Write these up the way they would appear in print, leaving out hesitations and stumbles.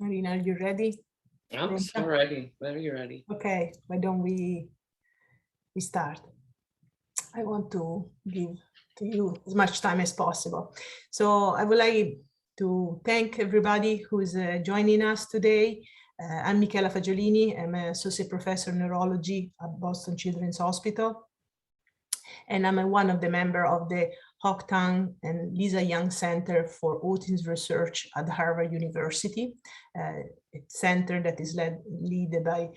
Marina, are you ready? I'm so ready, very ready. Okay, why don't we start? I want to give to you as much time as possible. So I would like to thank everybody who is joining us today. I'm Michela Fagiolini. I'm an associate professor of neurology at Boston Children's Hospital. And I'm one of the members of the Hock Tang and Lisa Young Center for Autism Research at Harvard University, a center that is led by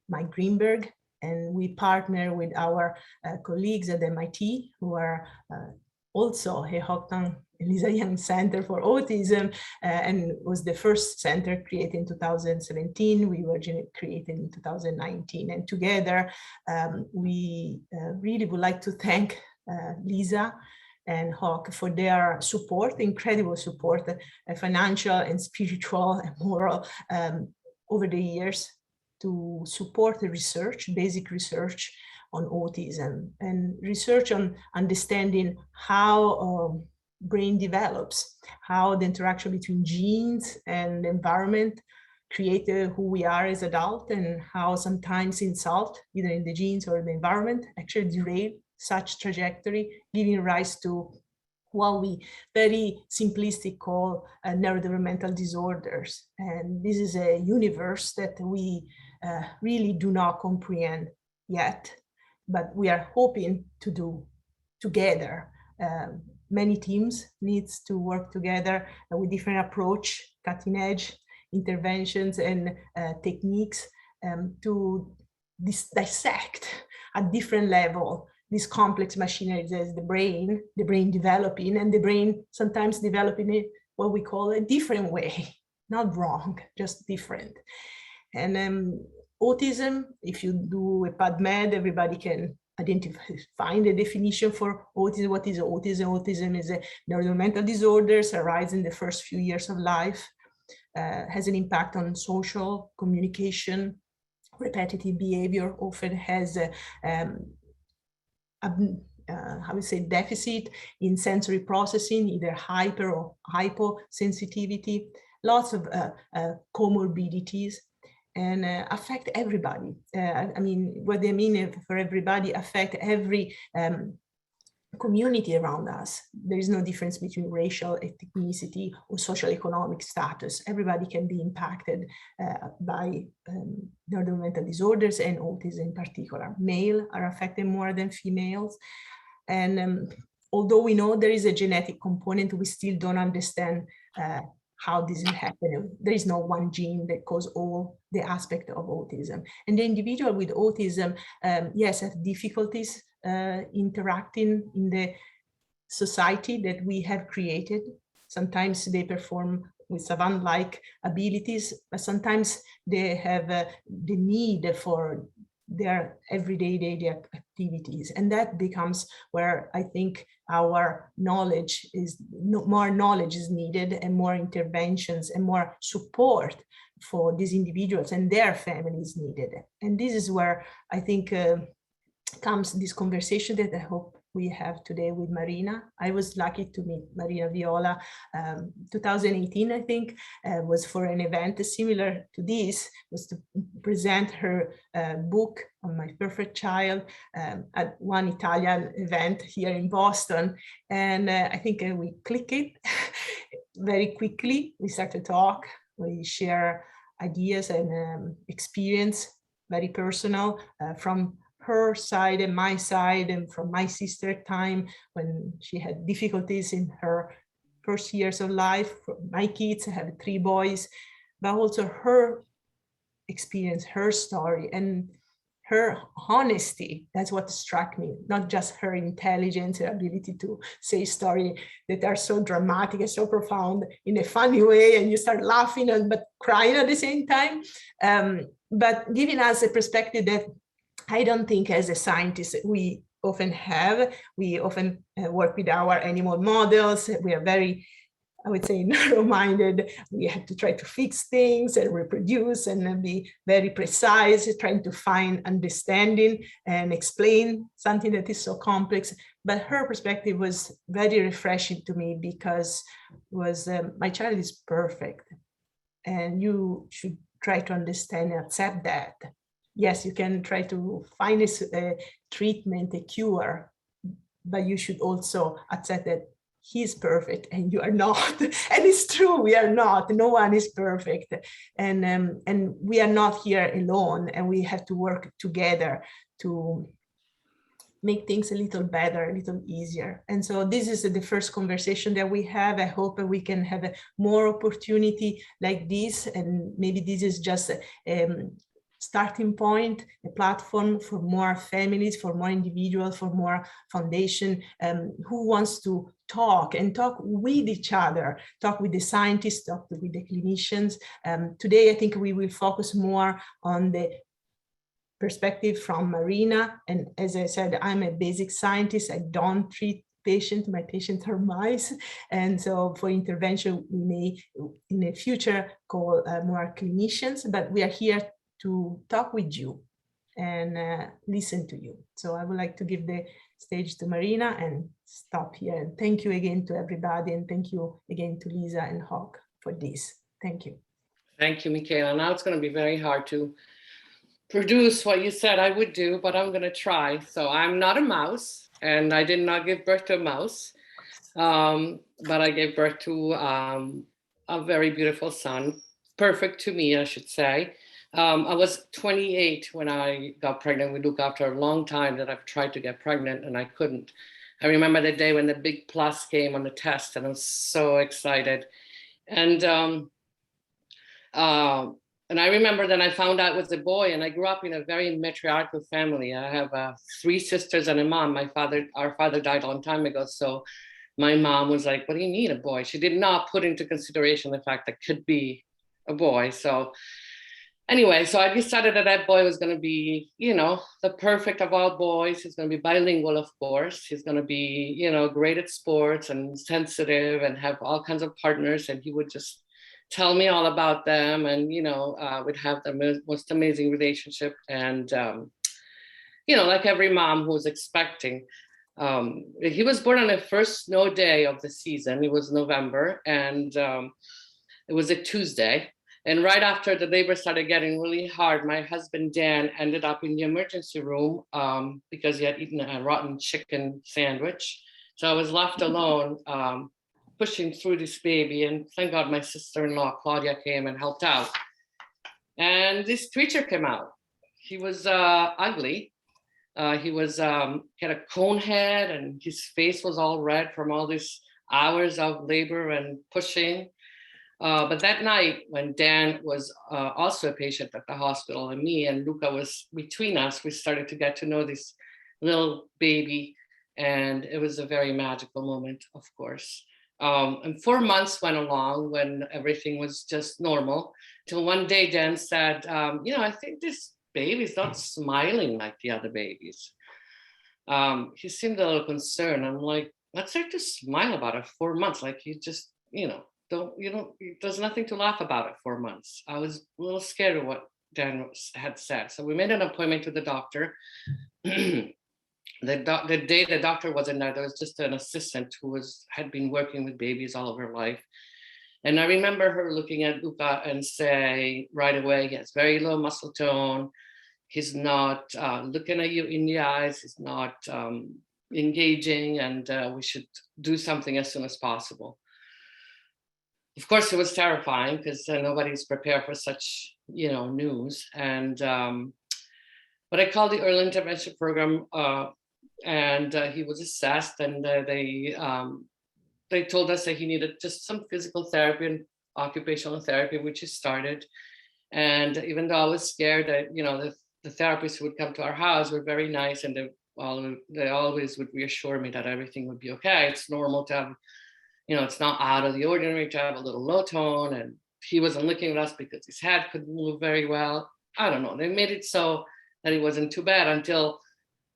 Mike Greenberg. And we partner with our colleagues at MIT, who are also a Hock Tang and Lisa Young Center for Autism, and was the first center created in 2017. We were created in 2019. And together, we really would like to thank Lisa and Hock for their support, incredible support, financial and spiritual and moral over the years to support the research, basic research on autism and research on understanding how brain develops, how the interaction between genes and the environment create who we are as adults, and how sometimes insult, either in the genes or the environment, actually derail such trajectory, giving rise to what we very simplistic call neurodevelopmental disorders. And this is a universe that we really do not comprehend yet, but we are hoping to do together. Many teams needs to work together with different approach, cutting edge interventions and techniques to dissect at different level this complex machinery as the brain developing, and the brain sometimes developing it what we call a different way, not wrong, just different. And autism, if you do a PubMed, everybody can identify, find a definition for autism. What is autism? Autism is a neurodevelopmental disorders arise in the first few years of life, has an impact on social communication, repetitive behavior, often has how we say deficit in sensory processing, either hyper or hyposensitivity, lots of comorbidities, and affect everybody. I mean, what they mean for everybody, affect every community around us. There is no difference between racial, ethnicity, or social economic status. Everybody can be impacted by neurodevelopmental disorders, and autism in particular. Male are affected more than females. And although we know there is a genetic component, we still don't understand how this is happening. There is no one gene that causes all the aspect of autism. And the individual with autism, yes, have difficulties interacting in the society that we have created. Sometimes they perform with savant-like abilities, but sometimes they have the need for their everyday daily activities. And that becomes where I think our knowledge is, more knowledge is needed, and more interventions and more support for these individuals and their families needed. And this is where I think comes this conversation that I hope we have today with Marina. I was lucky to meet Marina Viola 2018, I think, was for an event similar to this, was to present her book on My Perfect Child at one Italian event here in Boston. And I think we click it very quickly. We start to talk, we share ideas and experience, very personal, from her side and my side, and from my sister time when she had difficulties in her first years of life. My kids, I have 3 boys, but also her experience, her story, and her honesty. That's what struck me, not just her intelligence, her ability to say stories that are so dramatic and so profound in a funny way, and you start laughing but crying at the same time, but giving us a perspective that I don't think as a scientist we often have. We often work with our animal models. We are very, I would say, narrow-minded. We have to try to fix things and reproduce and be very precise, trying to find understanding and explain something that is so complex. But her perspective was very refreshing to me, because was my child is perfect. and you should try to understand and accept that. Yes, you can try to find a treatment, a cure, but you should also accept that he's perfect and you are not. And it's true, we are not. No one is perfect, and we are not here alone, and we have to work together to make things a little better, a little easier. And so this is the first conversation that we have. I hope we can have a more opportunity like this, and maybe this is just a starting point, a platform for more families, for more individuals, for more foundation who wants to talk with each other, talk with the scientists, talk with the clinicians. Today, I think we will focus more on the perspective from Marina. And as I said, I'm a basic scientist. I don't treat patients. My patients are mice. And so for intervention, we may in the future call more clinicians, but we are here to talk with you and listen to you. So I would like to give the stage to Marina and stop here. And thank you again to everybody. And thank you again to Lisa and Hawk for this. Thank you. Thank you, Michela. Now it's going to be very hard to produce what you said I would do, but I'm going to try. So I'm not a mouse, and I did not give birth to a mouse, but I gave birth to a very beautiful son, perfect to me, I should say. I was 28 when I got pregnant with Luca after a long time that I've tried to get pregnant and I couldn't. I remember the day when the big plus came on the test, and I was so excited. And I remember then I found out it was a boy, and I grew up in a very matriarchal family. I have 3 sisters and a mom. Our father died a long time ago. So my mom was like, what do you mean a boy? She did not put into consideration the fact that it could be a boy. So anyway, so I decided that boy was going to be, the perfect of all boys. He's going to be bilingual, of course. He's going to be, great at sports and sensitive and have all kinds of partners. And he would just tell me all about them, and would have the most amazing relationship. And like every mom who was expecting, he was born on the first snow day of the season. It was November, and it was a Tuesday. And right after the labor started getting really hard, my husband Dan ended up in the emergency room because he had eaten a rotten chicken sandwich. So I was left alone, pushing through this baby, and thank God my sister-in-law Claudia came and helped out. And this creature came out. He was ugly. He had a cone head, and his face was all red from all these hours of labor and pushing. But that night, when Dan was also a patient at the hospital, and me and Luca was between us, we started to get to know this little baby, and it was a very magical moment, of course. And 4 months went along when everything was just normal, till one day Dan said, I think this baby's not smiling like the other babies. He seemed a little concerned. I'm like, let's start to smile about it. 4 months, like you just, there's nothing to laugh about at 4 months. I was a little scared of what Dan had said. So we made an appointment to the doctor. The day the doctor wasn't there was just an assistant who had been working with babies all of her life. And I remember her looking at Luca and say right away, he has very low muscle tone. He's not looking at you in the eyes. He's not engaging, and we should do something as soon as possible. Of course, it was terrifying because nobody's prepared for such, news. And but I called the early intervention program, and he was assessed, and they told us that he needed just some physical therapy and occupational therapy, which he started. And even though I was scared that, the therapists who would come to our house were very nice, and they always would reassure me that everything would be okay. It's normal to have, it's not out of the ordinary to have a little low tone. And he wasn't looking at us because his head couldn't move very well. I don't know. They made it so that it wasn't too bad until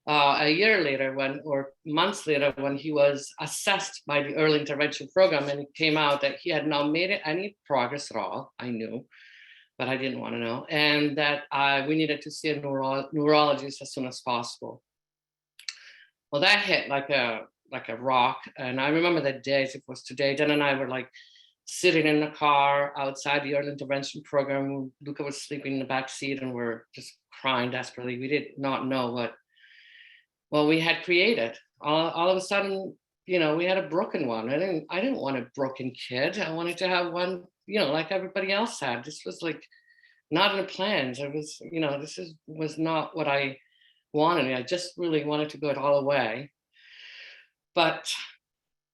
a year later, or months later, when he was assessed by the early intervention program, and it came out that he had not made any progress at all. I knew, but I didn't want to know, and that we needed to see a neurologist as soon as possible. Well, that hit like a rock, and I remember that day as if it was today. Dan and I were like sitting in the car outside the early intervention program. Luca was sleeping in the back seat and we're just crying desperately. We did not know what we had created. All of a sudden, you know, we had a broken one. I didn't want a broken kid. I wanted to have one, you know, like everybody else had. This was like not in the plans. It was, you know, was not what I wanted. I just really wanted to go it all away, but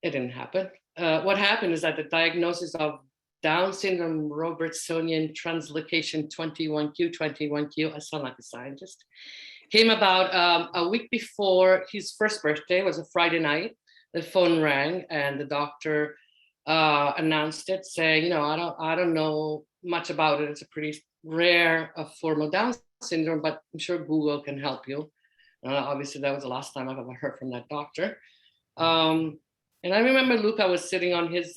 it didn't happen. What happened is that the diagnosis of Down syndrome, Robertsonian translocation 21q, I sound like a scientist, came about a week before his first birthday. It was a Friday night. The phone rang and the doctor announced it, saying, you know, I don't know much about it. It's a pretty rare form of Down syndrome, but I'm sure Google can help you. Obviously, that was the last time I've ever heard from that doctor. And I remember Luca was sitting on his,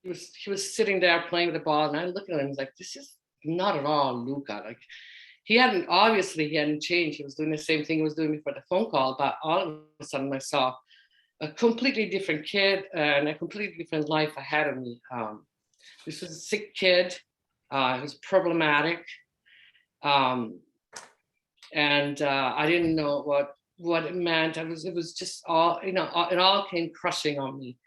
he was sitting there playing with the ball, and I looked at him and was like, this is not at all Luca. Like, he hadn't changed. He was doing the same thing he was doing before the phone call, but all of a sudden I saw a completely different kid and a completely different life ahead of me. This was a sick kid. He was problematic. And I didn't know what it meant. It was just all, you know, it all came crushing on me.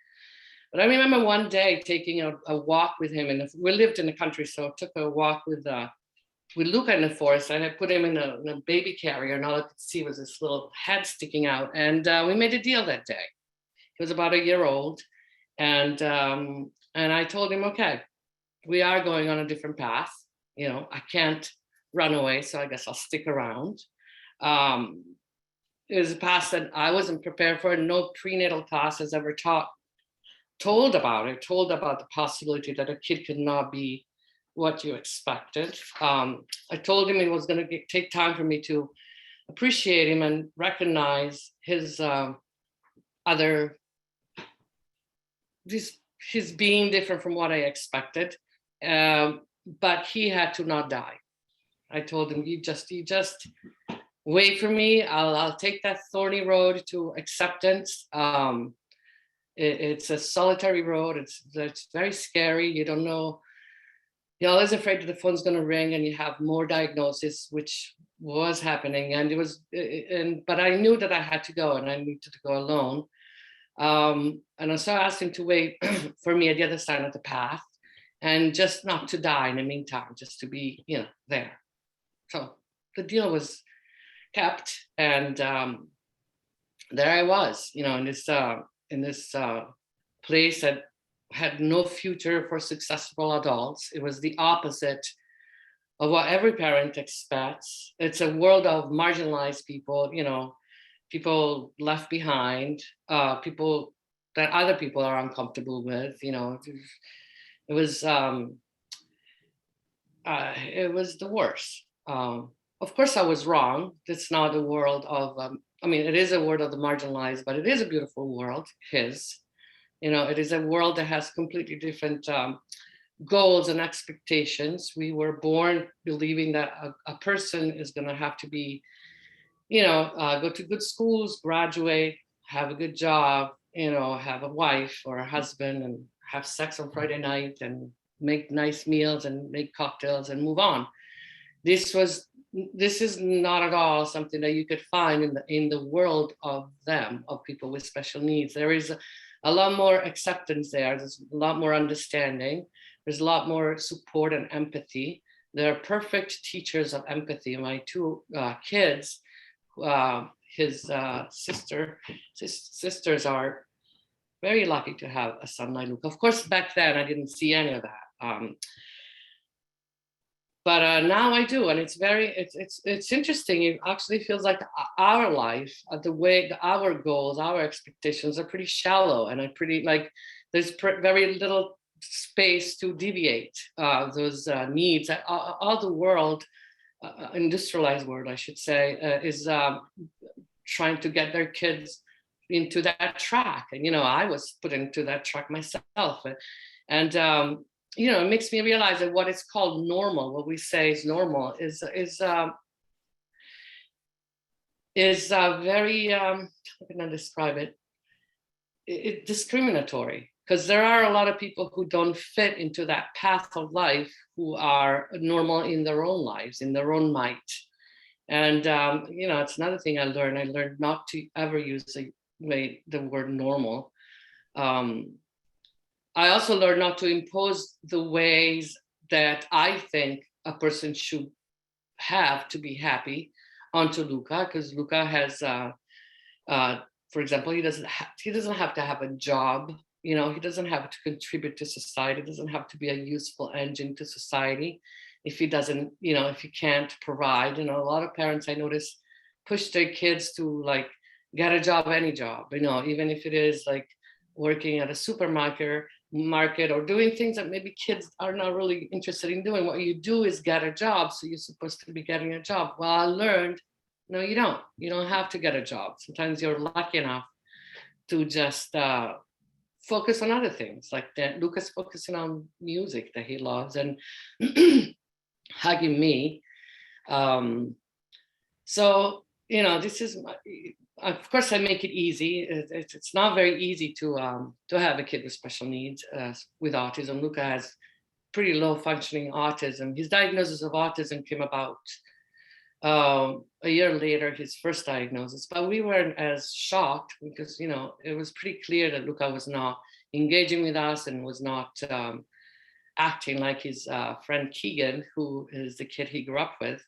But I remember one day taking a walk with him, and we lived in the country, so I took a walk with Luca in the forest, and I put him in a baby carrier, and all I could see was this little head sticking out. And we made a deal that day. He was about a year old, and I told him, okay, we are going on a different path. You know, I can't run away, so I guess I'll stick around. It was a path that I wasn't prepared for. No prenatal class has ever told about the possibility that a kid could not be what you expected. I told him it was going to take time for me to appreciate him and recognize his his being different from what I expected. But he had to not die. I told him, you just wait for me. I'll take that thorny road to acceptance. It's a solitary road. It's very scary. You don't know. You're always afraid that the phone's going to ring and you have more diagnosis, which was happening. And it was, but I knew that I had to go, and I needed to go alone. And so I asked him to wait for me at the other side of the path, and just not to die in the meantime, just to be, you know, there. So the deal was kept, and there I was, you know, in this place that had no future for successful adults. It was the opposite of what every parent expects. It's a world of marginalized people, you know, people left behind, people that other people are uncomfortable with, you know. It was the worst. Of course, I was wrong. It's not a world of, I mean, it is a world of the marginalized, but it is a beautiful world, you know, it is a world that has completely different goals and expectations. We were born believing that a person is going to have to be, you know, go to good schools, graduate, have a good job, you know, have a wife or a husband, and have sex on Friday night, and make nice meals and make cocktails and move on. This is not at all something that you could find in the world of people with special needs. There is a lot more acceptance there. There's a lot more understanding. There's a lot more support and empathy. They're perfect teachers of empathy. My two kids, his sisters are very lucky to have a son like Luca. Of course, back then I didn't see any of that. But now I do, and it's interesting. It actually feels like our life, the way our goals, our expectations are pretty shallow, and there's very little space to deviate those needs. All the world, industrialized world, I should say, is trying to get their kids into that track, and you know, I was put into that track myself, and you know, it makes me realize that what is called normal, what we say is normal, is very, how can I describe it? It's discriminatory. because there are a lot of people who don't fit into that path of life, who are normal in their own lives, in their own might. And it's another thing I learned. I learned not to ever use the word normal. I also learned not to impose the ways that I think a person should have to be happy onto Luca, because Luca has, for example, he doesn't have to have a job. He doesn't have to contribute to society. Doesn't have to be a useful engine to society. If he doesn't, if he can't provide, a lot of parents I notice push their kids to like get a job, any job, even if it is like working at a supermarket or doing things that maybe kids are not really interested in doing. What you do is get a job, so you're supposed to be getting a job. Well, I learned, no, you don't have to get a job. Sometimes you're lucky enough to just focus on other things, like that. Luca's focusing on music that he loves and hugging me. So this is of course I make it easy. It's not very easy to have a kid with special needs with autism. Luca has pretty low functioning autism. His diagnosis of autism came about a year later, his first diagnosis, but we weren't as shocked because it was pretty clear that Luca was not engaging with us and was not acting like his friend Keegan, who is the kid he grew up with.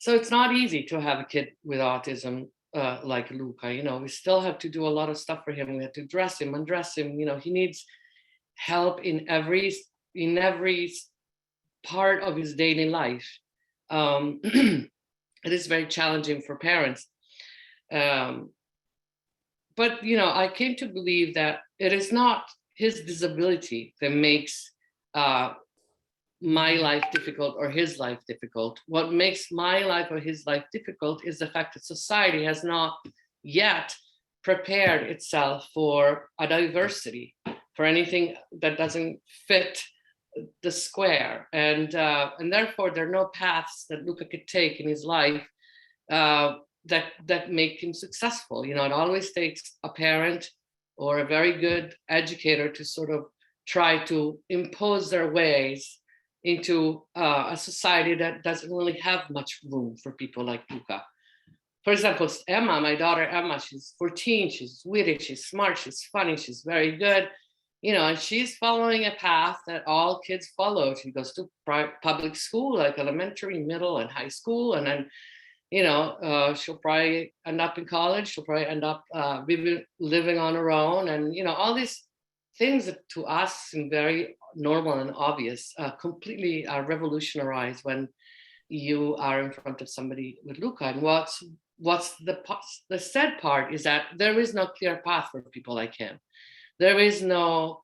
So it's not easy to have a kid with autism like Luca. We still have to do a lot of stuff for him. We have to dress him, undress him. He needs help in every part of his daily life. It is very challenging for parents. But I came to believe that it is not his disability that makes my life difficult or his life difficult. What makes my life or his life difficult is the fact that society has not yet prepared itself for a diversity, for anything that doesn't fit the square. And therefore there are no paths that Luca could take in his life that make him successful. It always takes a parent or a very good educator to sort of try to impose their ways into a society that doesn't really have much room for people like Luca. For example, Emma, my daughter Emma, she's 14, she's witty, she's smart, she's funny, she's very good, and she's following a path that all kids follow. She goes to public school, like elementary, middle, and high school, and then she'll probably end up in college. She'll probably end up living on her own, and all these things that to us seem very normal and obvious, completely revolutionized when you are in front of somebody with Luca. And what's the sad part is that there is no clear path for people like him. There is no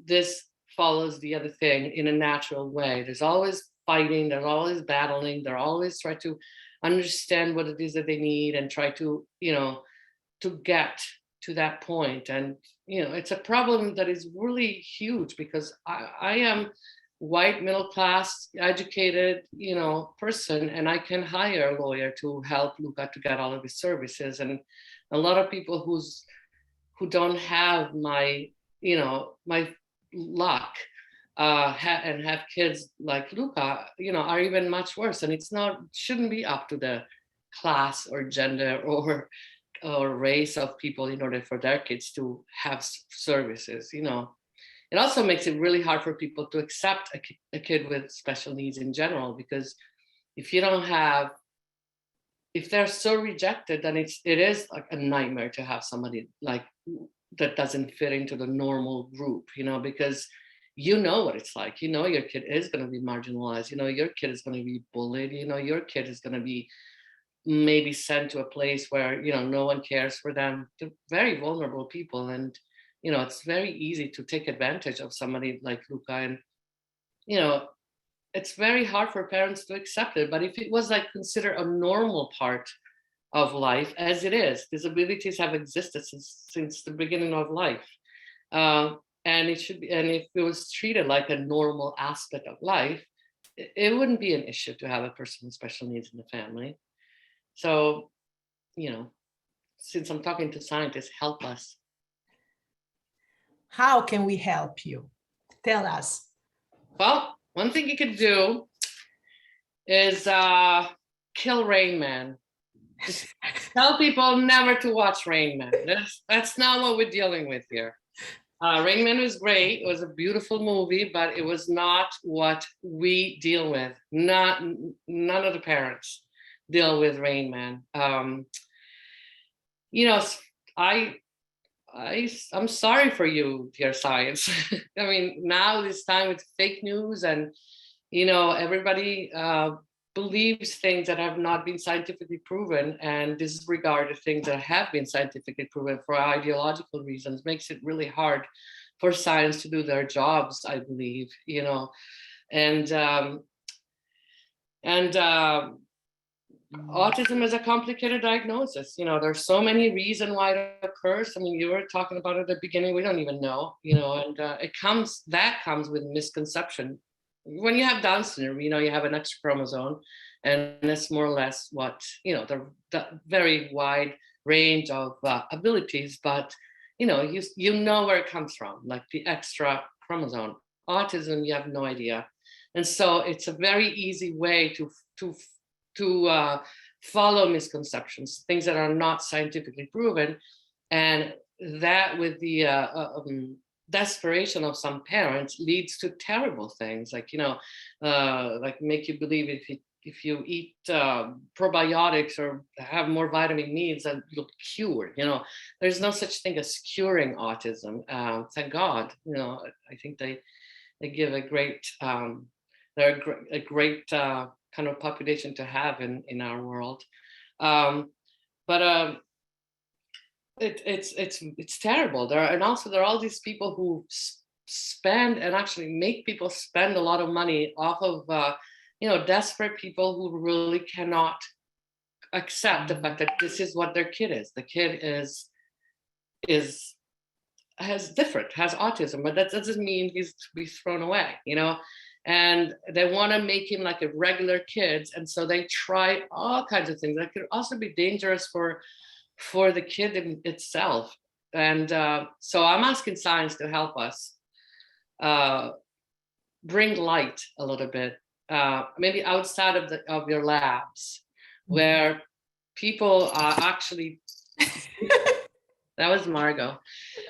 this follows the other thing in a natural way. There's always fighting, there's always battling, they're always trying to understand what it is that they need and try to to get to that point. And it's a problem that is really huge, because I am white, middle class, educated person, and I can hire a lawyer to help Luca to get all of his services. And a lot of people who don't have my my luck and have kids like Luca are even much worse. And shouldn't be up to the class or gender or race of people in order for their kids to have services. It also makes it really hard for people to accept a kid with special needs in general, because if they're so rejected, then it is like a nightmare to have somebody like that doesn't fit into the normal group, because what it's like. Your kid is going to be marginalized. Your kid is going to be bullied. Your kid is going to be maybe sent to a place where no one cares for them. They're very vulnerable people, and it's very easy to take advantage of somebody like Luca. And it's very hard for parents to accept it. But if it was like considered a normal part of life, as it is, disabilities have existed since the beginning of life, and it should be. And if it was treated like a normal aspect of life, it wouldn't be an issue to have a person with special needs in the family. So since I'm talking to scientists, help us. How can we help you? Tell us. Well, one thing you could do is kill Rain Man. Just tell people never to watch Rain Man. That's not what we're dealing with here. Rain Man was great. It was a beautiful movie, but it was not what we deal with. None of the parents deal with Rain Man. I'm sorry for you, dear science. I mean, now this time with fake news and, everybody believes things that have not been scientifically proven and disregard things that have been scientifically proven for ideological reasons makes it really hard for science to do their jobs, I believe, and autism is a complicated diagnosis. There's so many reasons why it occurs. I mean, you were talking about it at the beginning. We don't even know, and it comes with misconception. When you have Down syndrome, you have an extra chromosome, and that's more or less what, the very wide range of abilities, but you know where it comes from, like the extra chromosome. Autism, you have no idea. And so it's a very easy way to follow misconceptions, things that are not scientifically proven, and that with the desperation of some parents leads to terrible things, like like make you believe if you eat probiotics or have more vitamin needs, then you'll cure. There's no such thing as curing autism. Thank God. I think they give a great they're a great kind of population to have in our world, but it's terrible. There are all these people who spend and actually make people spend a lot of money off of desperate people who really cannot accept the fact that this is what their kid is. The kid has autism, but that doesn't mean he's to be thrown away, and they want to make him like a regular kid, and so they try all kinds of things that could also be dangerous for the kid itself. And so I'm asking science to help us bring light a little bit, maybe outside of your labs, where people are actually that was Margot,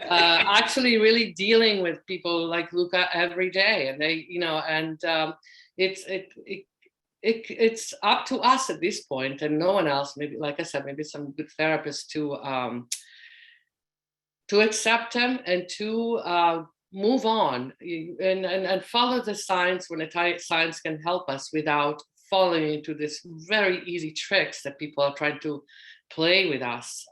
actually really dealing with people like Luca every day, and they, it's up to us at this point, and no one else. Maybe, like I said, maybe some good therapists to accept them and to move on and follow the science when science can help us without falling into this very easy tricks that people are trying to play with us.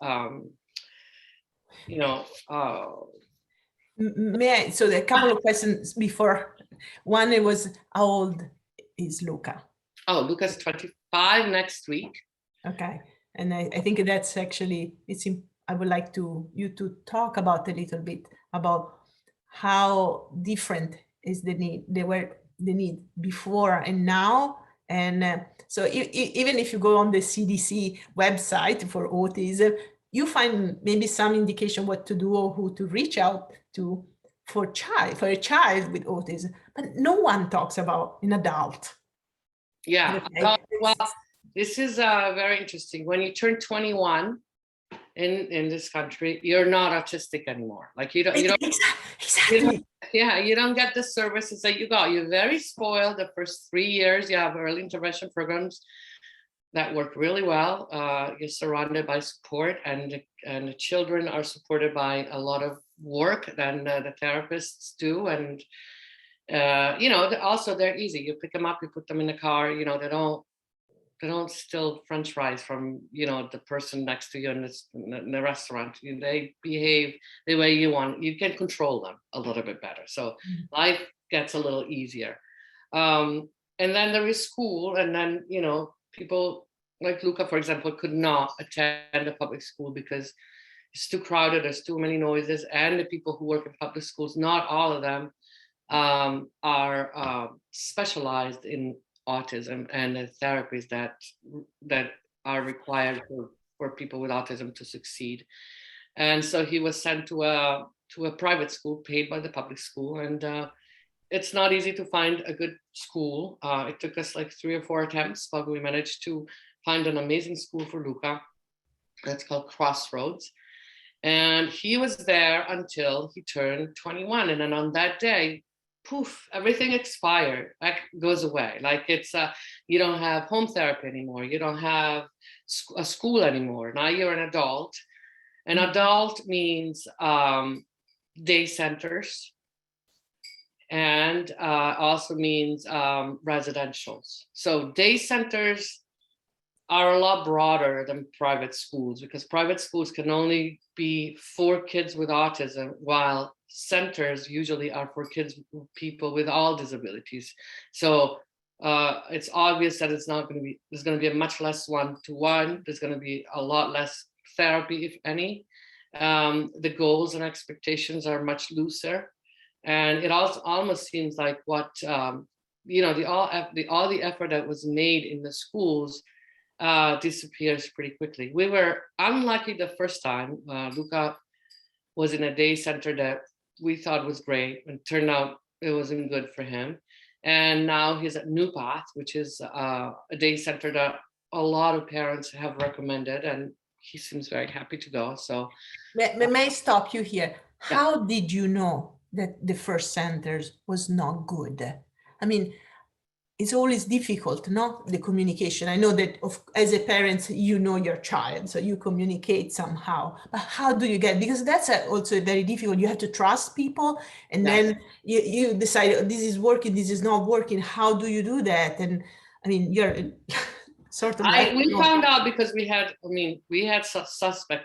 So a couple of questions before. One, it was, how old is Luca? Oh, Luca's 25 next week. Okay, and I think that's actually, I would like you to talk about a little bit about how different is the need, the need before and now. And so even if you go on the CDC website for autism, you find maybe some indication what to do or who to reach out to for a child with autism, but no one talks about an adult. Yeah, well, this is very interesting. When you turn 21 in this country, you're not autistic anymore. Like you don't exactly. You don't get the services that you got. You're very spoiled. The first 3 years, you have early intervention programs that work really well. You're surrounded by support, and the children are supported by a lot of work that the therapists do. And also they're easy. You pick them up, you put them in the car. They don't steal French fries from the person next to you in the restaurant. They behave the way you want. You can control them a little bit better. So life gets a little easier. And then there is school, and then people like Luca, for example, could not attend a public school because it's too crowded, there's too many noises, and the people who work in public schools, not all of them are specialized in autism and the therapies that are required for people with autism to succeed. And so he was sent to a private school paid by the public school. And it's not easy to find a good school. It took us like 3 or 4 attempts, but we managed to find an amazing school for Luca. That's called Crossroads. And he was there until he turned 21. And then on that day, poof, everything expired, like goes away. Like it's, you don't have home therapy anymore. You don't have a school anymore. Now you're an adult. An adult means day centers, and also means residentials. So day centers are a lot broader than private schools, because private schools can only be for kids with autism, while centers usually are for people with all disabilities. So it's obvious that it's not going to be, there's going to be a much less one-to-one. There's going to be a lot less therapy, if any. The goals and expectations are much looser. And it also almost seems like what, all the effort that was made in the schools disappears pretty quickly. We were unlucky the first time. Luca was in a day center that we thought was great, and turned out it wasn't good for him. And now he's at New Path, which is a day center that a lot of parents have recommended, and he seems very happy to go. So may I stop you here? How did you know that the first centers was not good? I mean, it's always difficult, no? The communication. I know that as a parent, you know your child, so you communicate somehow. But how do you get? Because that's also very difficult. You have to trust people, and then you decide, oh, this is working, this is not working. How do you do that? And I mean, you're sort of. We found out because we had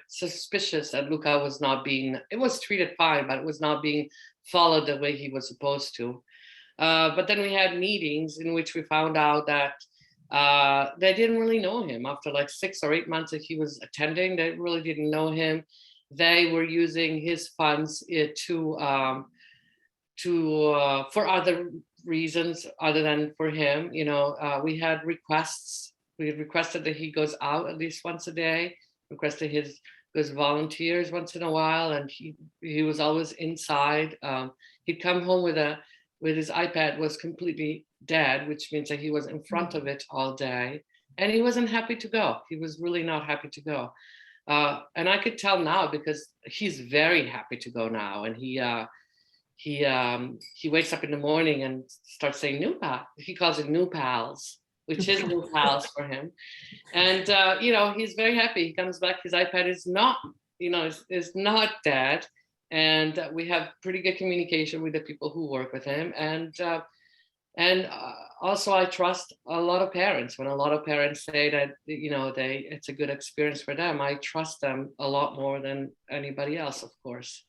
suspicious that Luca was not being. It was treated fine, but it was not being followed the way he was supposed to. But then we had meetings in which we found out that they didn't really know him. After like 6 or 8 months that he was attending, they really didn't know him. They were using his funds for other reasons other than for him. We had requests. We had requested that he goes out at least once a day. Requested his volunteers once in a while, and he was always inside. He'd come home with his iPad was completely dead, which means that he was in front of it all day, and he wasn't happy to go. He was really not happy to go. And I could tell now, because he's very happy to go now. And he wakes up in the morning and starts saying new pal. He calls it new pals, which is new pals for him. And, he's very happy. He comes back, his iPad is not, is not dead. And we have pretty good communication with the people who work with him. And also I trust a lot of parents. When a lot of parents say that, it's a good experience for them, I trust them a lot more than anybody else, of course.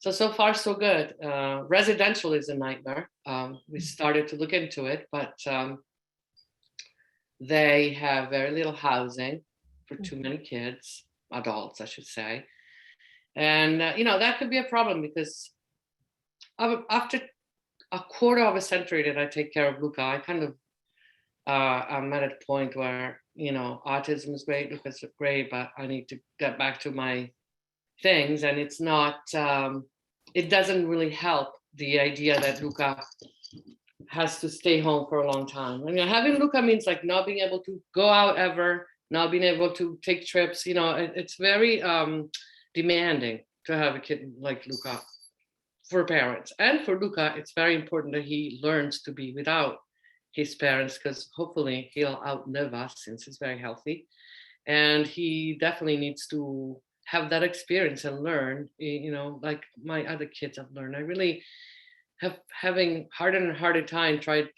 So far, so good. Residential is a nightmare. We started to look into it, but they have very little housing for too many kids, adults, I should say. And, that could be a problem, because after a quarter of a century that I take care of Luca, I kind of, I'm at a point where, autism is great, Luca's great, but I need to get back to my things. And it's not, it doesn't really help the idea that Luca has to stay home for a long time. Having Luca means like not being able to go out ever, not being able to take trips. It's very demanding to have a kid like Luca for parents. And for Luca, it's very important that he learns to be without his parents, because hopefully he'll outlive us, since he's very healthy. And he definitely needs to have that experience and learn, like my other kids have learned. I really having harder and harder time tried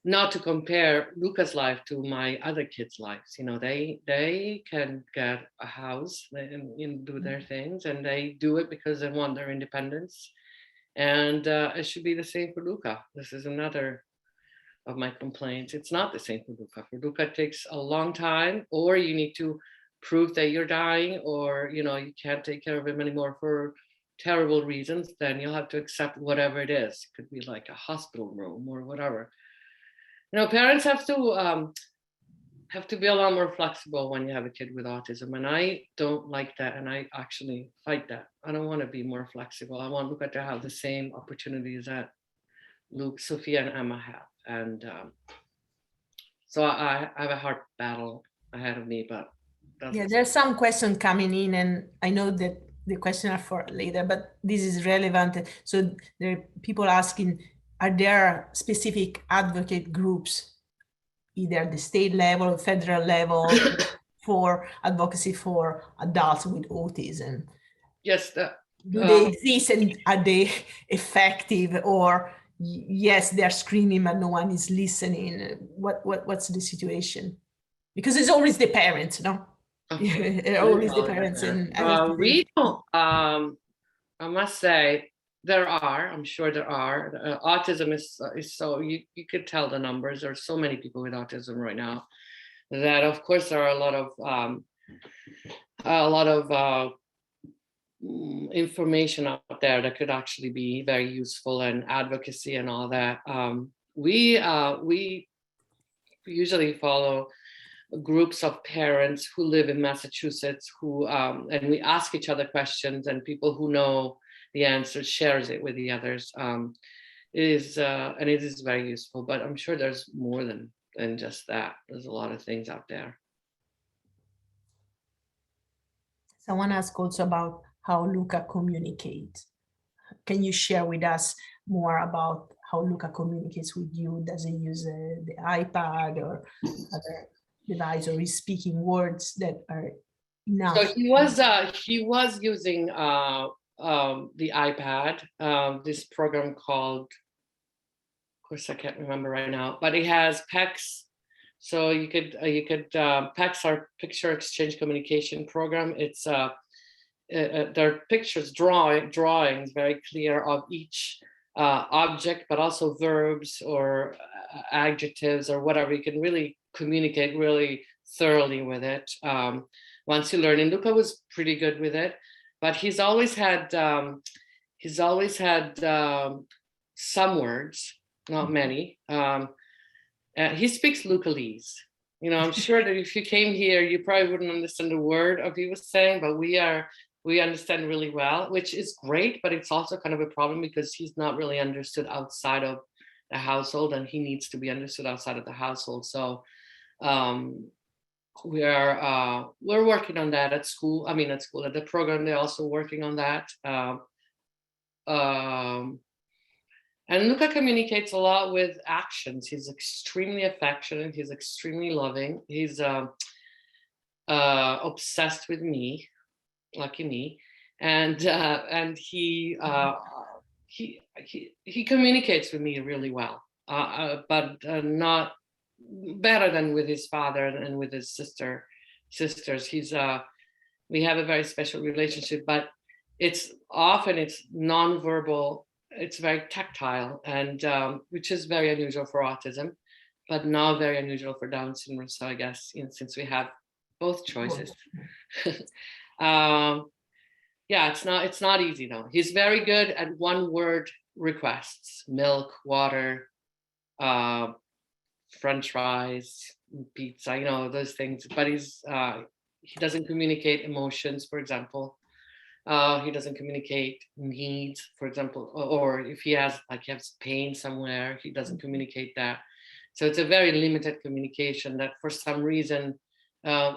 not to compare Luca's life to my other kids' lives. They can get a house and do their things, and they do it because they want their independence. And it should be the same for Luca. This is another of my complaints. It's not the same for Luca. For Luca, it takes a long time, or you need to prove that you're dying, or you can't take care of him anymore for terrible reasons. Then you'll have to accept whatever it is. It could be like a hospital room or whatever. Parents have to have to be a lot more flexible when you have a kid with autism. And I don't like that. And I actually fight that. I don't want to be more flexible. I want Luca to have the same opportunities that Luke, Sophia, and Emma have. And so I have a hard battle ahead of me, but yeah, there's some questions coming in, and I know that the questions are for later, but this is relevant. So there are people asking, are there specific advocate groups, either at the state level or federal level, for advocacy for adults with autism? yes, do they exist, and are they effective, or yes, they're screaming but no one is listening? What's the situation? Because it's always the parents, no? Always the parents. And we don't. I must say I'm sure there are. Autism is so you could tell the numbers. There's so many people with autism right now that, of course, there are a lot of information out there that could actually be very useful, and advocacy and all that. We usually follow groups of parents who live in Massachusetts who and we ask each other questions, and people who know the answers shares it with the others. It is very useful, but I'm sure there's more than just that. There's a lot of things out there. Someone asked also about how Luca communicates. Can you share with us more about how Luca communicates with you? Does he use the iPad or other device, or is speaking words that are enough? So he was using the iPad, this program called, of course I can't remember right now, but it has PECS. So you could PECS, our picture exchange communication program. It's there are pictures, drawings very clear of each object, but also verbs or adjectives or whatever. You can really communicate really thoroughly with it once you learn. And Luca was pretty good with it, but he's always had some words, not many. He speaks Lucalese. You know, I'm sure that if you came here, you probably wouldn't understand a word of he was saying, but we understand really well, which is great, but it's also kind of a problem because he's not really understood outside of the household, and he needs to be understood outside of the household. So we're working on that at school. I mean, at the program, they're also working on that. And Luca communicates a lot with actions. He's extremely affectionate. He's extremely loving. He's obsessed with me, lucky me, and he communicates with me really well, but not better than with his father and with his sisters. We have a very special relationship, but it's nonverbal. It's very tactile, and which is very unusual for autism, but not very unusual for Down syndrome. So I guess since we have both choices, yeah, it's not easy though. He's very good at one-word requests: milk, water, French fries, pizza, those things. But he doesn't communicate emotions, for example. He doesn't communicate needs, for example, or if he has pain somewhere, he doesn't communicate that. So it's a very limited communication that for some reason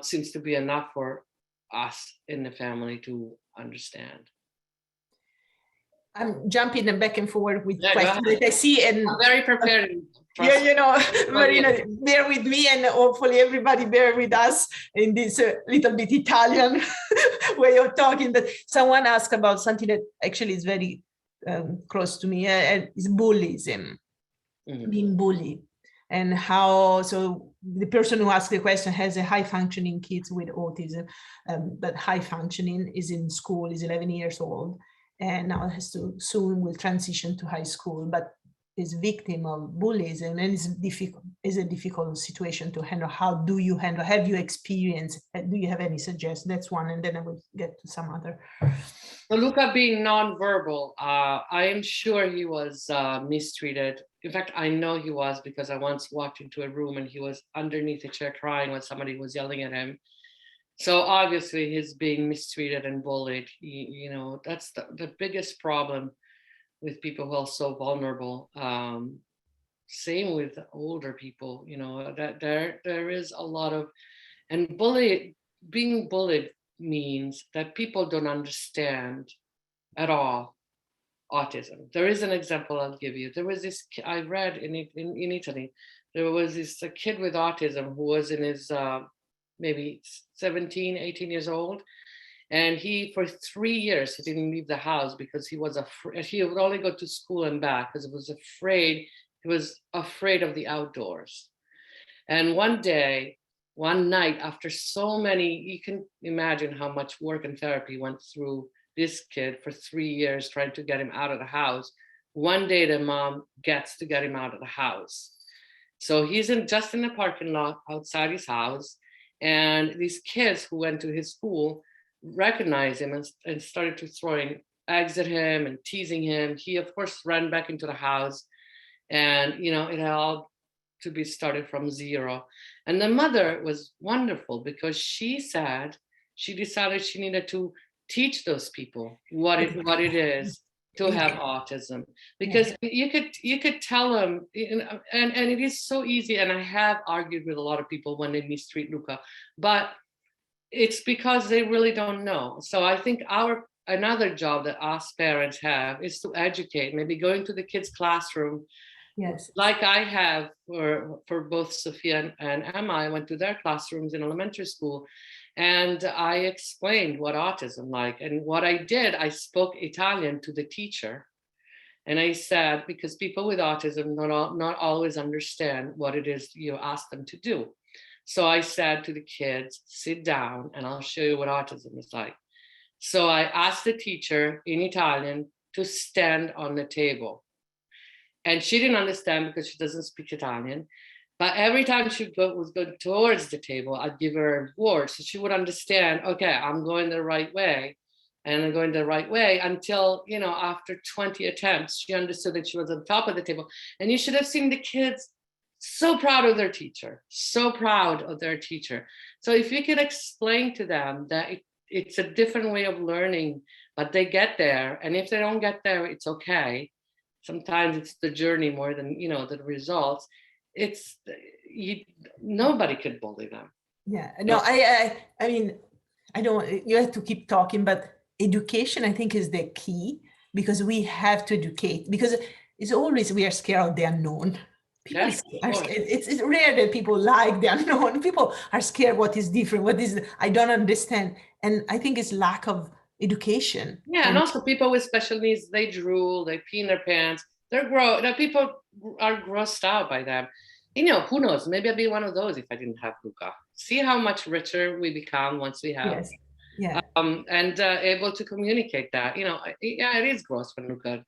seems to be enough for us in the family to understand. I'm jumping back and forward with questions that I see, and I'm very prepared. Yeah, Marina, bear with me, and hopefully everybody bear with us in this little bit Italian way of talking. That someone asked about something that actually is very close to me, is bullyism, being bullied, and how. So the person who asked the question has a high functioning kids with autism, but high functioning, is in school, is 11 years old, and now soon will transition to high school, but is victim of bullies, and then it's a difficult situation to handle. How do you handle? Have you experienced? Do you have any suggestions? That's one, and then I will get to some other. So Luca being nonverbal, I am sure he was mistreated. In fact, I know he was, because I once walked into a room and he was underneath a chair crying when somebody was yelling at him. So obviously he's being mistreated and bullied. You know, that's the biggest problem with people who are so vulnerable. Same with older people, you know, that there is a lot of, and being bullied means that people don't understand at all autism. There is an example I'll give you. There was this, I read in Italy, there was this a kid with autism who was in his maybe 17, 18 years old. And he, for 3 years, he didn't leave the house because he was afraid. He would only go to school and back because he was afraid of the outdoors. And one night, after so many, you can imagine how much work and therapy went through this kid for 3 years trying to get him out of the house. One day the mom gets to get him out of the house. So he's just in the parking lot outside his house. And these kids who went to his school recognized him and started to throwing eggs at him and teasing him. He, of course, ran back into the house. And, you know, it all to be started from zero. And the mother was wonderful because she said she decided she needed to teach those people what it is to have autism, because you could tell them, and it is so easy. And I have argued with a lot of people when they mistreat Luca, but it's because they really don't know. So I think another job that us parents have is to educate, maybe going to the kids' classroom. Yes. Like I have for both Sophia and Emma. I went to their classrooms in elementary school and I explained what autism like. And what I did, I spoke Italian to the teacher. And I said, because people with autism not always understand what it is you ask them to do. So I said to the kids, sit down and I'll show you what autism is like. So I asked the teacher in Italian to stand on the table. And she didn't understand because she doesn't speak Italian. But every time she was going towards the table, I'd give her words so she would understand, okay, I'm going the right way. And I'm going the right way until, you know, after 20 attempts, she understood that she was on top of the table. And you should have seen the kids so proud of their teacher, so proud of their teacher. So if you could explain to them that it's a different way of learning, but they get there. And if they don't get there, it's okay. Sometimes it's the journey more than, you know, the results. Nobody could bully them. Yeah, no, I mean, I don't, you have to keep talking, but education, I think, is the key, because we have to educate, because it's always, we are scared of the unknown. People it's rare that people like the unknown. People are scared what is different, what is, I don't understand. And I think it's lack of education. Yeah, and also people with special needs, they drool, they pee in their pants. People are grossed out by them. You know, who knows? Maybe I'd be one of those if I didn't have Luca. See how much richer we become once we have. Yes. Yeah. And able to communicate that. You know, yeah, it is gross when Luca,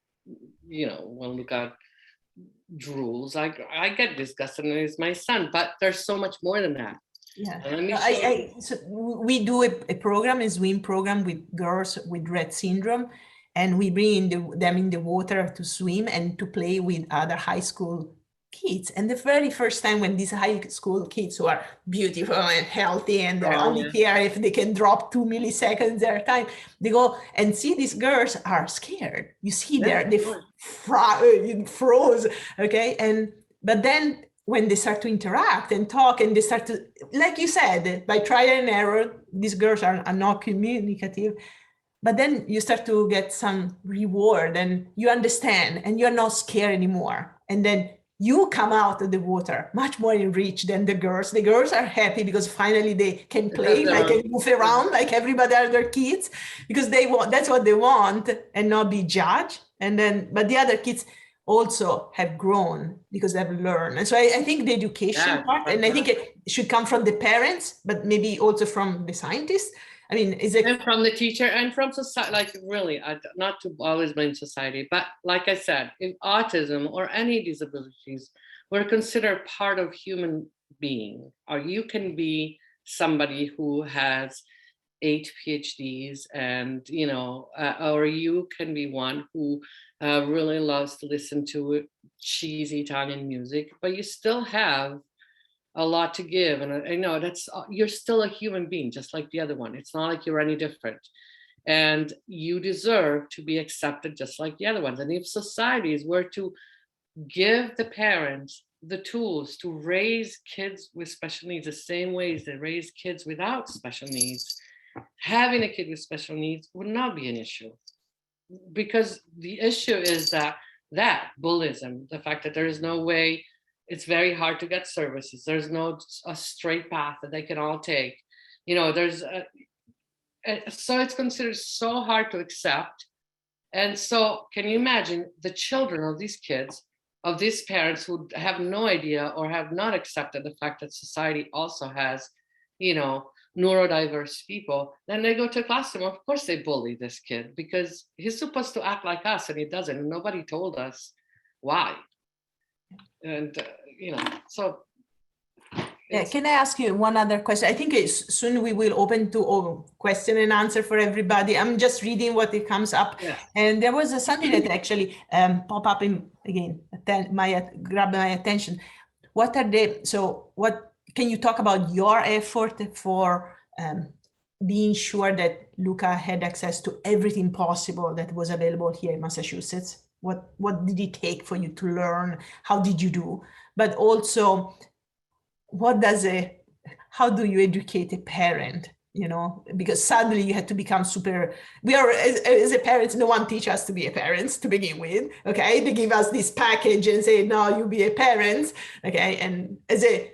you know, when Luca drools. I get disgusted, and it's my son, but there's so much more than that. Yeah, so we do a program, a swim program with girls with Rett syndrome, and we bring them in the water to swim and to play with other high school kids. And the very first time when these high school kids who are beautiful and healthy and they only care if they can drop 2 milliseconds their time, they go and see these girls are scared. You see they froze, okay? But then when they start to interact and talk and they start to, like you said, by trial and error, these girls are not communicative, but then you start to get some reward and you understand and you're not scared anymore. And then you come out of the water much more enriched than the girls. The girls are happy because finally they can play, like and move around like everybody other kids, because that's what they want, and not be judged. But the other kids also have grown because they've learned. And so I think the education part, and I think it should come from the parents, but maybe also from the scientists, I mean, is it? And from the teacher and from society, like really, not to always blame society, but like I said, if autism or any disabilities were considered part of human being, or you can be somebody who has 8 PhDs and, or you can be one who really loves to listen to cheesy Italian music, but you still have a lot to give. And I know that's, you're still a human being, just like the other one. It's not like you're any different. And you deserve to be accepted just like the other ones. And if societies were to give the parents the tools to raise kids with special needs the same ways they raise kids without special needs, having a kid with special needs would not be an issue. Because the issue is that bullyism, the fact that there is no way, it's very hard to get services. There's no a straight path that they can all take. There's so it's considered so hard to accept. And so can you imagine the children of these kids, of these parents who have no idea or have not accepted the fact that society also has, neurodiverse people, then they go to a classroom. Of course they bully this kid because he's supposed to act like us and he doesn't. And nobody told us why. And, so. Yeah, can I ask you one other question? I think soon we will open to question and answer for everybody. I'm just reading what it comes up. Yeah. And there was something that actually pop up grabbed my attention. What can you talk about your effort for being sure that Luca had access to everything possible that was available here in Massachusetts? What did it take for you to learn? How did you do? But also, how do you educate a parent? Because suddenly you had to become we are, as a parents, no one teach us to be a parent to begin with. Okay, they give us this package and say, no, you be a parent. Okay, and as a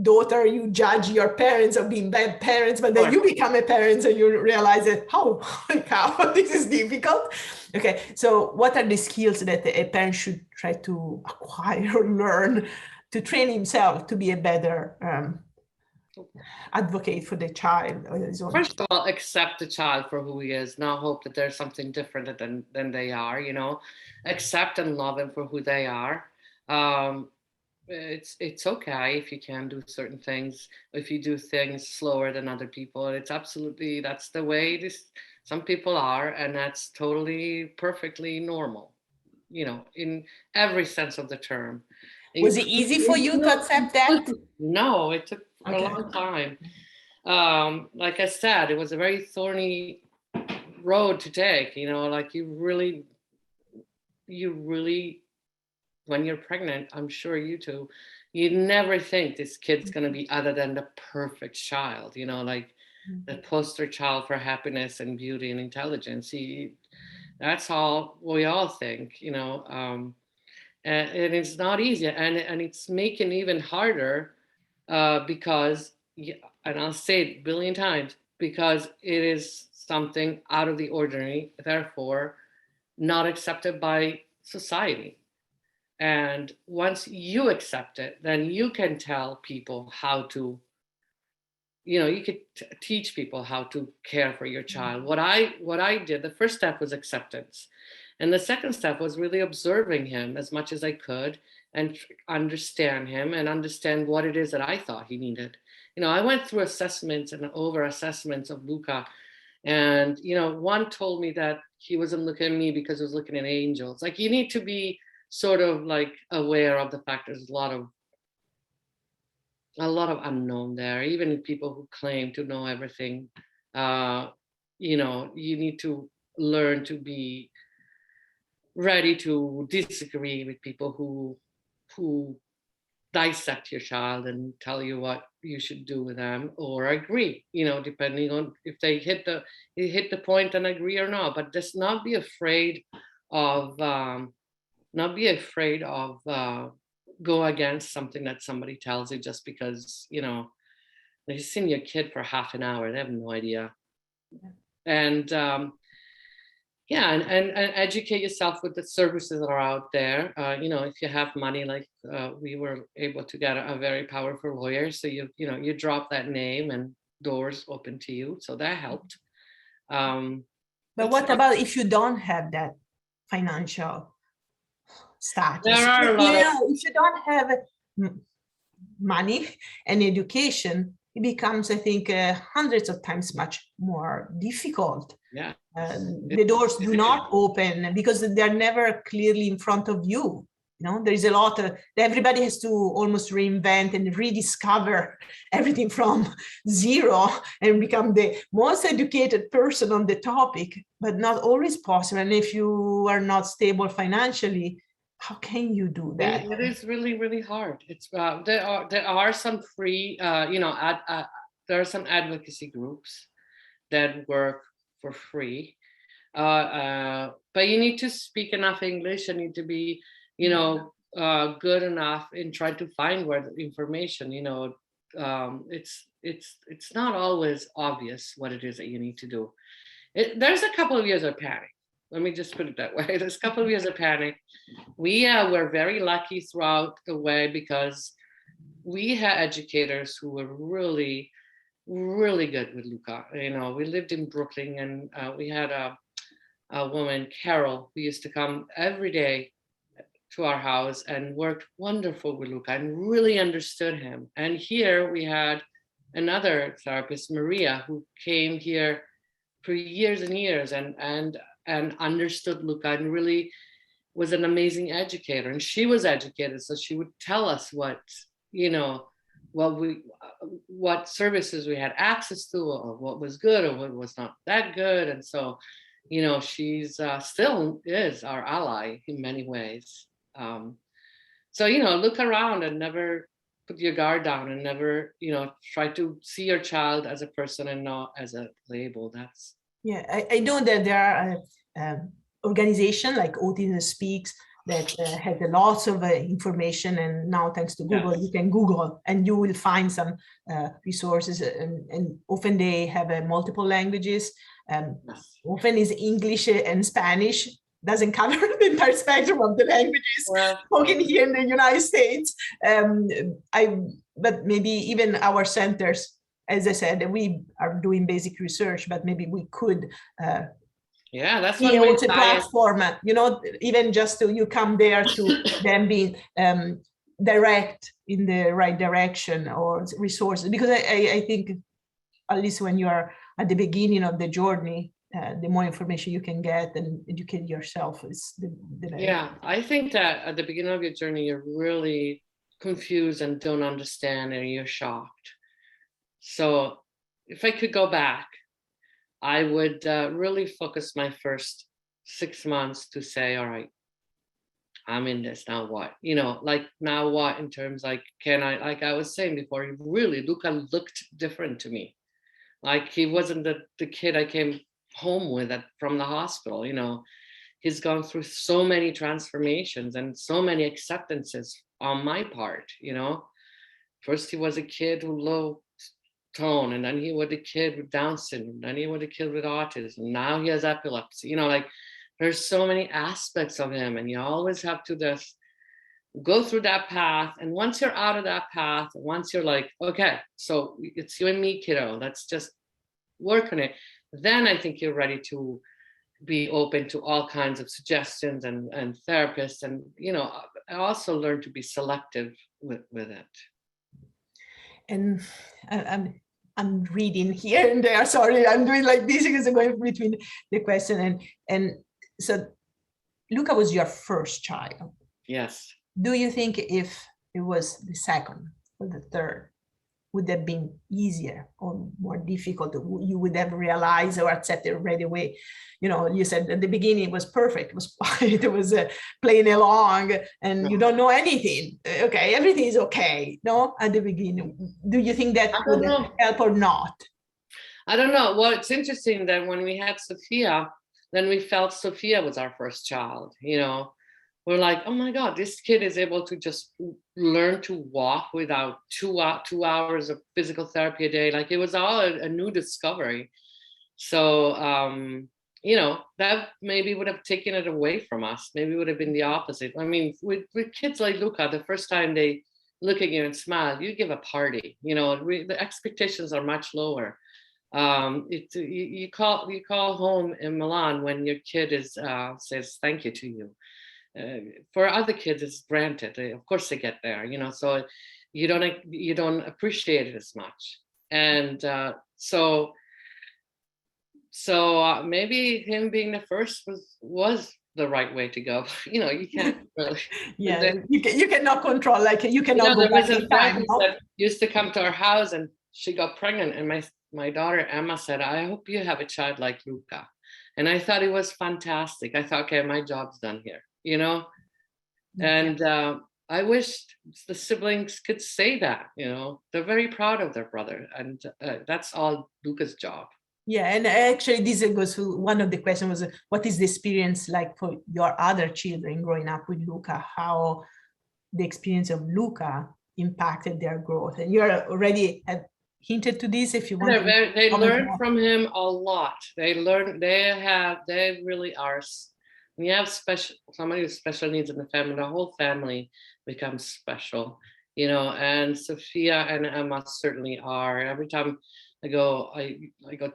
daughter, you judge your parents of being bad parents, but then you become a parent and you realize that, holy cow, this is difficult. Okay, so what are the skills that a parent should try to acquire or learn to train himself to be a better advocate for the child? First of all, accept the child for who he is. Not hope that there's something different than they are. Accept and love them for who they are. It's okay if you can do certain things, if you do things slower than other people. It's absolutely, that's the way some people are, and that's totally perfectly normal, in every sense of the term. Was it easy for you to accept that? No, it took a long time. Like I said, it was a very thorny road to take, like you really, when you're pregnant, I'm sure you too, you never think this kid's going to be other than the perfect child, like the poster child for happiness and beauty and intelligence. That's all we all think, and it's not easy. And it's making it even harder because, and I'll say it a billion times, because it is something out of the ordinary, therefore not accepted by society. And once you accept it, then you can tell people how to, you could teach people how to care for your child. What I did, the first step was acceptance. And the second step was really observing him as much as I could and understand him and understand what it is that I thought he needed. I went through assessments and over assessments of Luca. And, one told me that he wasn't looking at me because he was looking at angels. Like, you need to be sort of like aware of the fact there's a lot of unknown there, even people who claim to know everything. You need to learn to be ready to disagree with people who dissect your child and tell you what you should do with them, or agree, depending on if they hit the point and agree or not. But just not be afraid of go against something that somebody tells you just because, they've seen your kid for half an hour. They have no idea. And and educate yourself with the services that are out there. If you have money, like we were able to get a very powerful lawyer. So you drop that name and doors open to you. So that helped. But what about if you don't have that financial status? There are a lot if you don't have money and education, it becomes, I think, hundreds of times much more difficult. Yeah. The doors do not open because they're never clearly in front of you. You know, there is a lot of, everybody has to almost reinvent and rediscover everything from zero and become the most educated person on the topic, but not always possible. And if you are not stable financially, how can you do that? It is really, really hard. It's there are some free, there are some advocacy groups that work for free, but you need to speak enough English. You need to be, good enough in trying to find where the information. It's not always obvious what it is that you need to do. There's a couple of years of panic. Let me just put it that way. There's a couple of years of panic. We were very lucky throughout the way because we had educators who were really, really good with Luca. We lived in Brooklyn, and we had a woman, Carol, who used to come every day to our house and worked wonderful with Luca and really understood him. And here we had another therapist, Maria, who came here for years and years and understood Luca and really was an amazing educator. And she was educated, so she would tell us what services we had access to, or what was good or what was not that good. And so, she's still is our ally in many ways. So, look around and never put your guard down and never, try to see your child as a person and not as a label. Yeah, I know that there are organizations like Autism Speaks that have lots of information, and now thanks to Google, you can Google and you will find some resources, and often they have multiple languages. Often is English and Spanish, doesn't cover the entire spectrum of the languages spoken here in the United States. But maybe even our centers, as I said, we are doing basic research, but maybe we could that's it's a platform, even just to you come there to then be direct in the right direction or resources. Because I think, at least when you are at the beginning of the journey, the more information you can get and educate yourself is the better. I think that at the beginning of your journey, you're really confused and don't understand, and you're shocked. So if I could go back, I would really focus my first 6 months to say, all right, I'm in this, now what? Now what in terms can I, like I was saying before, Luca looked different to me. Like he wasn't the kid I came home with from the hospital. He's gone through so many transformations and so many acceptances on my part. First he was a kid who low tone, and then he was a kid with Down syndrome, then he was a kid with autism, now he has epilepsy. There's so many aspects of him, and you always have to just go through that path. And once you're out of that path, once you're like, okay, so it's you and me, kiddo, let's just work on it, then I think you're ready to be open to all kinds of suggestions and therapists. And I also learned to be selective with it. And I'm reading here and there. Sorry, I'm doing like this because I'm going between the question. And so Luca was your first child. Yes. Do you think if it was the second or the third, would have been easier or more difficult? You would have realized or accepted right away? You said at the beginning it was perfect, it was quiet, it was playing along, and you don't know anything. Okay, everything is okay, no? At the beginning, do you think that would help or not? I don't know. Well, it's interesting that when we had Sophia, then we felt Sophia was our first child. We're like, oh my God, this kid is able to just learn to walk without 2 hours of physical therapy a day. Like it was all a new discovery. So, that maybe would have taken it away from us. Maybe it would have been the opposite. I mean, with kids like Luca, the first time they look at you and smile, you give a party. You know, the expectations are much lower. You call home in Milan when your kid is says thank you to you. For other kids, it's granted. Of course, they get there. You know, so you don't appreciate it as much. And so maybe him being the first was the right way to go. You know, you can't really. Yeah, then, you cannot control, like you cannot go back in time. No? That used to come to our house, and she got pregnant, and my daughter Emma said, "I hope you have a child like Luca," and I thought it was fantastic. I thought, okay, my job's done here, you know, and I wished the siblings could say that. You know, they're very proud of their brother, and that's all Luca's job. Yeah, and actually this goes to one of the questions was, what is the experience like for your other children growing up with Luca? How the experience of Luca impacted their growth? And you're already hinted to this if you want. They learn from him a lot. They really are. When you have somebody with special needs in the family, the whole family becomes special, you know, and Sophia and Emma certainly are. Every time I go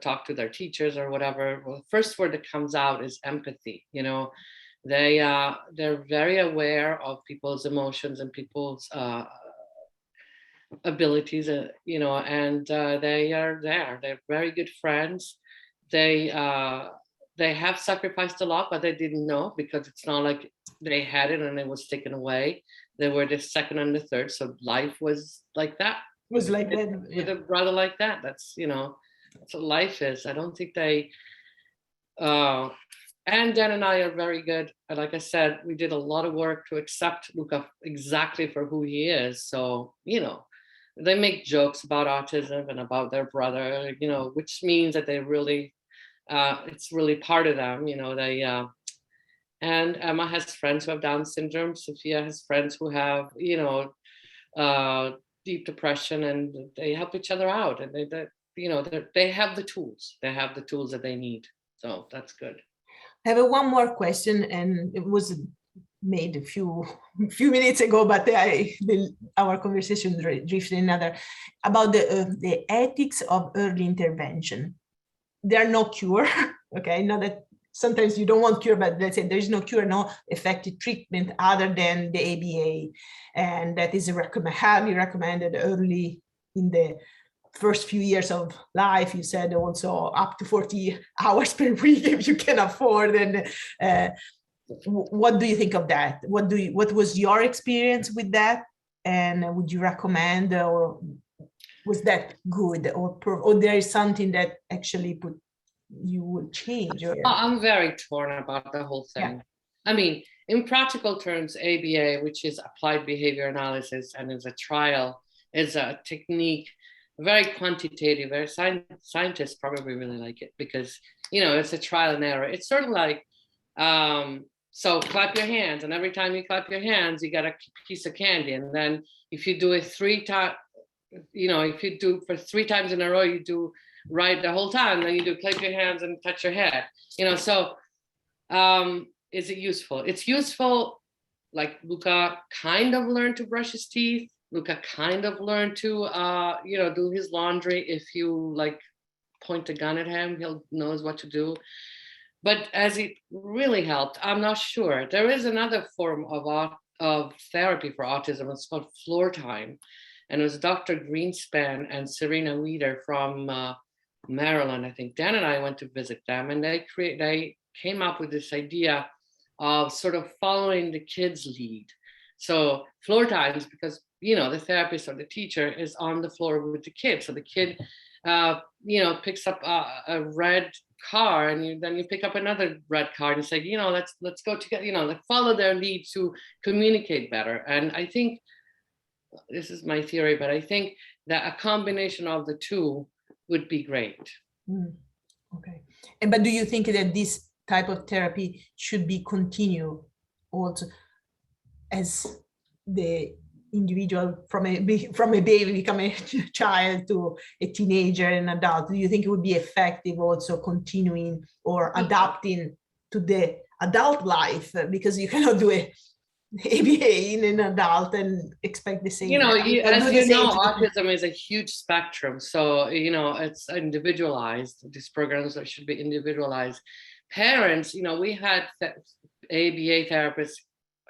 talk to their teachers or whatever, well, the first word that comes out is empathy. You know, they're very aware of people's emotions and people's abilities, you know, and they are there. They're very good friends. They have sacrificed a lot, but they didn't know, because it's not like they had it and it was taken away. They were the second and the third, so life was like that. Was like that, with a brother like that. That's, you know, that's what life is. I don't think they. And Dan and I are very good. And like I said, we did a lot of work to accept Luca exactly for who he is. So, you know, they make jokes about autism and about their brother, you know, which means that they really, it's really part of them, you know. And Emma has friends who have Down syndrome. Sophia has friends who have, you know, deep depression, and they help each other out. And they have the tools. They have the tools that they need. So that's good. I have one more question, and it was made a few minutes ago, but our conversation drifted another about the ethics of early intervention. There are no cure, okay? Not that sometimes you don't want cure, but let's say there is no cure, no effective treatment other than the ABA, and that is highly recommended early in the first few years of life. You said also up to 40 hours per week if you can afford. And what do you think of that? What was your experience with that? And would you recommend, or was that good, or there is something that actually you will change? Or... I'm very torn about the whole thing. Yeah. I mean, in practical terms, ABA, which is applied behavior analysis, and is a trial, is a technique, very quantitative. Very scientists probably really like it because, you know, it's a trial and error. It's sort of like, so clap your hands, and every time you clap your hands, you get a piece of candy. And then if you do it 3 times, you know, if you do for 3 times in a row, you do right the whole time, then you do clap your hands and touch your head, you know. So is it useful? It's useful. Like Luca kind of learned to brush his teeth. Luca kind of learned to you know, do his laundry. If you like point a gun at him, he'll knows what to do. But as it really helped, I'm not sure. There is another form of therapy for autism. It's called floor time. And it was Dr. Greenspan and Serena Weider from Maryland, I think. Dan and I went to visit them, and they came up with this idea of sort of following the kids' lead. So floor times, because, you know, the therapist or the teacher is on the floor with the kid. So the kid, you know, picks up a red car, and then you pick up another red car, and you say, you know, let's go together, you know, like follow their lead to communicate better. And I think, this is my theory, but I think that a combination of the two would be great. Okay. But do you think that this type of therapy should be continued also as the individual from a baby become a child to a teenager and adult? Do you think it would be effective also continuing or adapting to the adult life? Because you cannot do it ABA in an adult and expect the same. You know, as do the you same know, to the- autism is a huge spectrum. So, you know, it's individualized. These programs should be individualized. Parents, you know, we had ABA therapists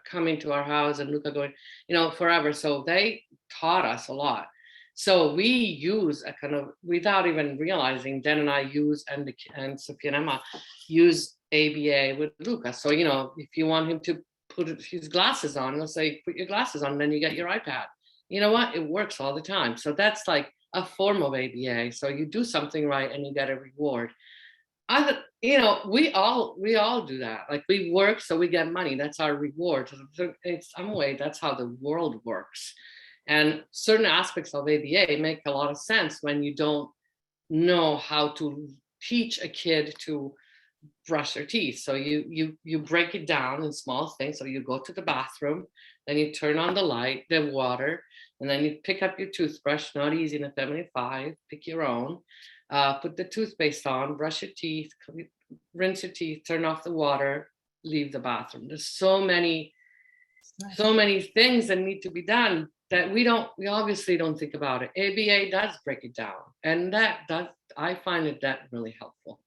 coming to our house and Luca going, you know, forever. So they taught us a lot. So we use a kind of, without even realizing, Jen and I use, and Sophia and Emma use ABA with Luca. So, you know, if you want him to put his glasses on, let's say, put your glasses on, then you get your iPad. You know what? It works all the time. So that's like a form of ABA. So you do something right and you get a reward. You know, we all do that. Like we work, so we get money. That's our reward. So in some way, that's how the world works. And certain aspects of ABA make a lot of sense when you don't know how to teach a kid to brush their teeth. So you break it down in small things. So you go to the bathroom, then you turn on the light, the water, and then you pick up your toothbrush. Not easy in a family of 5. Pick your own. Put the toothpaste on, brush your teeth, rinse your teeth, turn off the water, leave the bathroom. There's so many things that need to be done that we obviously don't think about it. ABA does break it down, and I find that really helpful.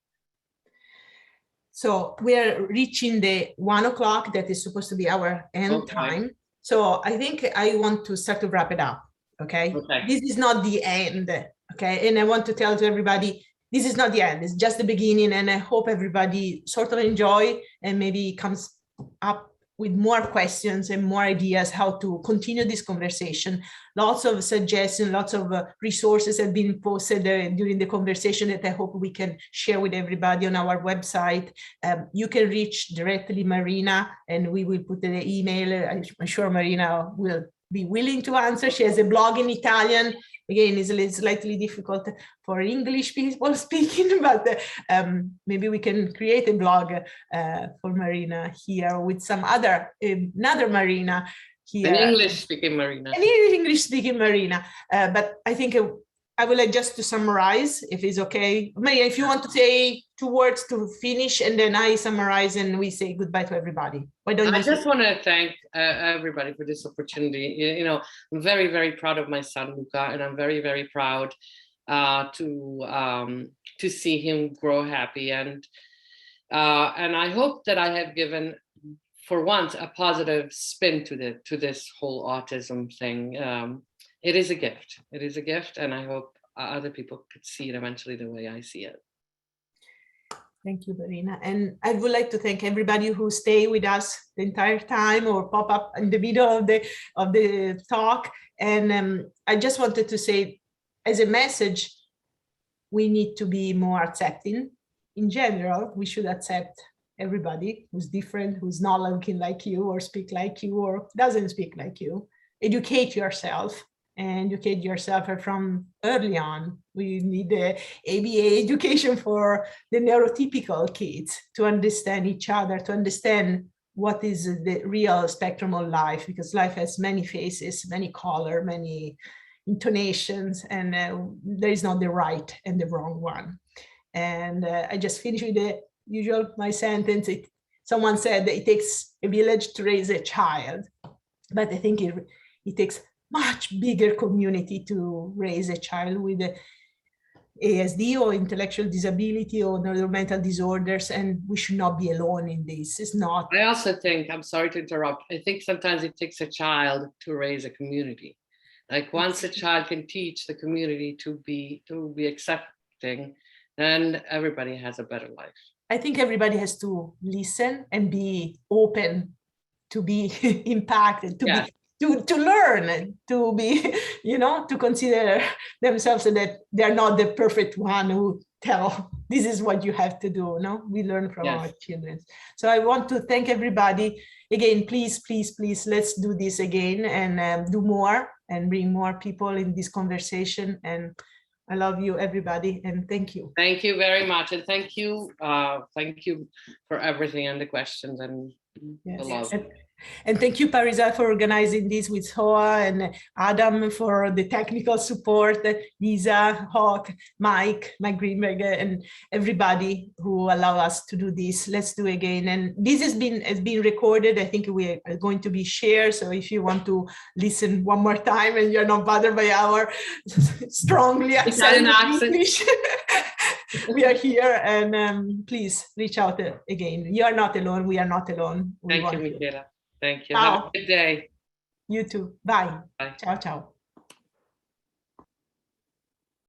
So we are reaching the 1 o'clock that is supposed to be our end time. So I think I want to start to wrap it up. Okay. This is not the end. Okay. And I want to tell to everybody, this is not the end. It's just the beginning. And I hope everybody sort of enjoy and maybe comes up with more questions and more ideas how to continue this conversation. Lots of suggestions, lots of resources have been posted during the conversation that I hope we can share with everybody on our website. You can reach directly Marina, and we will put the email. I'm sure Marina will be willing to answer. She has a blog in Italian. Again, it's slightly difficult for English people speaking, but maybe we can create a blog for Marina here with some another Marina here. An English-speaking Marina. An English-speaking Marina. But I think I would like just to summarize, if it's okay. Maria, if you want to say 2 words to finish, and then I summarize and we say goodbye to everybody. Why don't you? I just want to thank everybody for this opportunity. You know, I'm very, very proud of my son, Luca, and I'm very, very proud to see him grow happy. And I hope that I have given, for once, a positive spin to this whole autism thing. It is a gift. It is a gift, and I hope other people could see it eventually the way I see it. Thank you, Marina. And I would like to thank everybody who stayed with us the entire time or pop up in the middle of the talk. And I just wanted to say, as a message, we need to be more accepting. In general, we should accept everybody who's different, who's not looking like you or speak like you or doesn't speak like you. Educate yourself. And educate yourself from early on. We need the ABA education for the neurotypical kids to understand each other, to understand what is the real spectrum of life, because life has many faces, many color, many intonations, and there is not the right and the wrong one. And I just finished with the usual, my sentence. Someone said that it takes a village to raise a child, but I think it takes much bigger community to raise a child with ASD or intellectual disability or neuromental disorders, and we should not be alone in this. It's not. I also think, I'm sorry to interrupt, I think sometimes it takes a child to raise a community. Like once a child can teach the community to be accepting, then everybody has a better life. I think everybody has to listen and be open to be impacted, to be to learn, to be, to consider themselves that they're not the perfect one who tell this is what you have to do. No, we learn from our children. So I want to thank everybody again. Please, let's do this again and do more and bring more people in this conversation. And I love you, everybody, and thank you. Thank you very much, and thank you for everything and the questions. And Yes. The love. And thank you, Parisa, for organizing this with Hoa, and Adam for the technical support, Lisa, Hawk, Mike Greenberg, and everybody who allow us to do this. Let's do again. And this has been recorded. I think we are going to be shared. So if you want to listen one more time and you're not bothered by our strongly accented English, we are here, and please reach out again. You are not alone. We are not alone. Thank you, Michela. Thank you. Ciao. Have a good day. You too. Bye. Bye. Ciao, ciao.